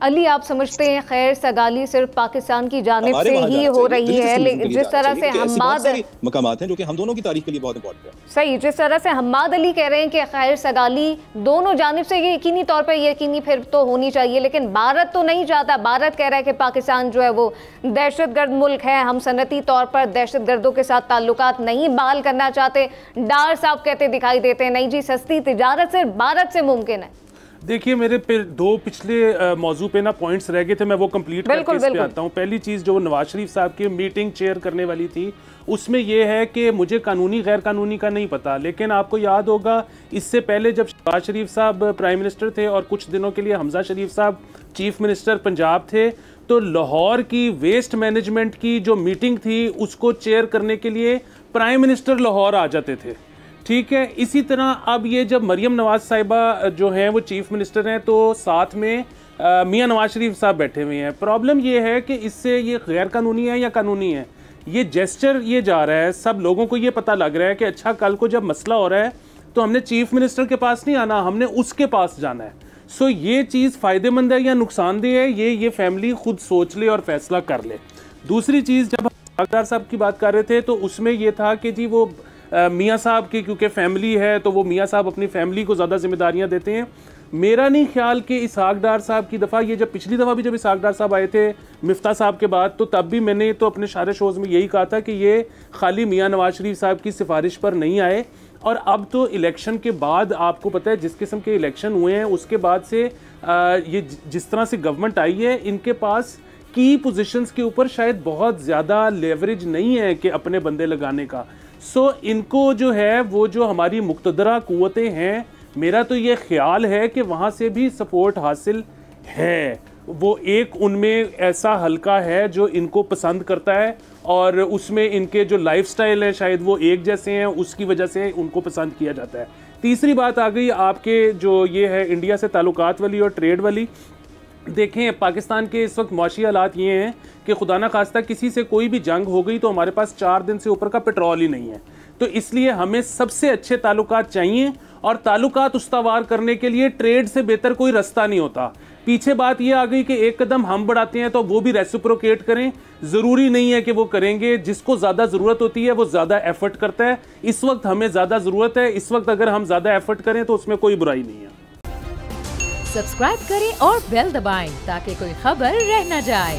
अली, आप समझते हैं खैर सगाली सिर्फ पाकिस्तान की जानिब से ही हो रही है, लेकिन जिस तरह से हम्माद मकामात हैं जो कि हम दोनों की तारीख के लिए बहुत इंपॉर्टेंट है। सही, जिस तरह से हम्माद अली कह रहे हैं कि खैर सगाली दोनों जानिब से ये यकीनी तौर पर यकीनी फिर तो होनी चाहिए, लेकिन भारत तो नहीं चाहता। भारत कह रहा है कि पाकिस्तान जो है वो दहशतगर्द मुल्क है, हम सनती तौर पर दहशतगर्दों के साथ ताल्लुकात नहीं बहाल करना चाहते। डार साहब कहते दिखाई देते हैं नहीं जी, सस्ती तिजारत सिर्फ भारत से मुमकिन है। देखिए, मेरे दो पिछले मौजू पे ना पॉइंट्स रह गए थे, मैं वो कंप्लीट करके इस पे आता हूँ। पहली चीज़ जो नवाज शरीफ साहब की मीटिंग चेयर करने वाली थी, उसमें ये है कि मुझे कानूनी गैर कानूनी का नहीं पता, लेकिन आपको याद होगा इससे पहले जब शहबाज शरीफ साहब प्राइम मिनिस्टर थे और कुछ दिनों के लिए हमजा शरीफ साहब चीफ मिनिस्टर पंजाब थे, तो लाहौर की वेस्ट मैनेजमेंट की जो मीटिंग थी उसको चेयर करने के लिए प्राइम मिनिस्टर लाहौर आ जाते थे। ठीक है, इसी तरह अब ये जब मरियम नवाज साहिबा जो हैं वो चीफ मिनिस्टर हैं, तो साथ में मियां नवाज शरीफ साहब बैठे हुए हैं। प्रॉब्लम ये है कि इससे ये गैर कानूनी है या कानूनी है, ये जेस्चर ये जा रहा है, सब लोगों को ये पता लग रहा है कि अच्छा कल को जब मसला हो रहा है तो हमने चीफ मिनिस्टर के पास नहीं आना, हमने उसके पास जाना है। सो ये चीज़ फ़ायदेमंद है या नुकसानदेह है, ये फैमिली खुद सोच ले और फैसला कर ले। दूसरी चीज़, जब हम सरदार साहब की बात कर रहे थे तो उसमें ये था कि जी वो मियाँ साहब की क्योंकि फैमिली है तो वो मियाँ साहब अपनी फैमिली को ज़्यादा जिम्मेदारियाँ देते हैं। मेरा नहीं ख्याल कि इसहाक डार साहब की दफ़ा, ये जब पिछली दफ़ा भी जब इसहाक डार साहब आए थे मिफ्ता साहब के बाद, तो तब भी मैंने तो अपने सारे शोज़ में यही कहा था कि ये खाली मियाँ नवाज शरीफ साहब की सिफारिश पर नहीं आए। और अब तो इलेक्शन के बाद आपको पता है जिस किस्म के इलेक्शन हुए हैं उसके बाद से ये जिस तरह से गवर्नमेंट आई है, इनके पास की पोजीशंस के ऊपर शायद बहुत ज़्यादा लेवरेज नहीं है कि अपने बंदे लगाने का। सो इनको जो है वो जो हमारी मुक़तदरा क़ुव्वतें हैं, मेरा तो ये ख्याल है कि वहाँ से भी सपोर्ट हासिल है। वो एक उनमें ऐसा हलका है जो इनको पसंद करता है और उसमें इनके जो लाइफस्टाइल है शायद वो एक जैसे हैं, उसकी वजह से उनको पसंद किया जाता है। तीसरी बात आ गई आपके जो ये है इंडिया से ताल्लुकात वाली और ट्रेड वाली। देखें, पाकिस्तान के इस वक्त मौशी हालात ये हैं कि खुदा न खास्ता किसी से कोई भी जंग हो गई तो हमारे पास 4 दिन से ऊपर का पेट्रोल ही नहीं है। तो इसलिए हमें सबसे अच्छे ताल्लुकात चाहिए और ताल्लुकात उस्तावार करने के लिए ट्रेड से बेहतर कोई रास्ता नहीं होता। पीछे बात ये आ गई कि एक कदम हम बढ़ाते हैं तो वो भी रेसिप्रोकेट करें, ज़रूरी नहीं है कि वो करेंगे। जिसको ज़्यादा ज़रूरत होती है वो ज़्यादा एफर्ट करता है। इस वक्त हमें ज़्यादा ज़रूरत है, इस वक्त अगर हम ज़्यादा एफर्ट करें तो उसमें कोई बुराई नहीं है। सब्सक्राइब करें और बेल दबाएं ताकि कोई खबर रह न जाए।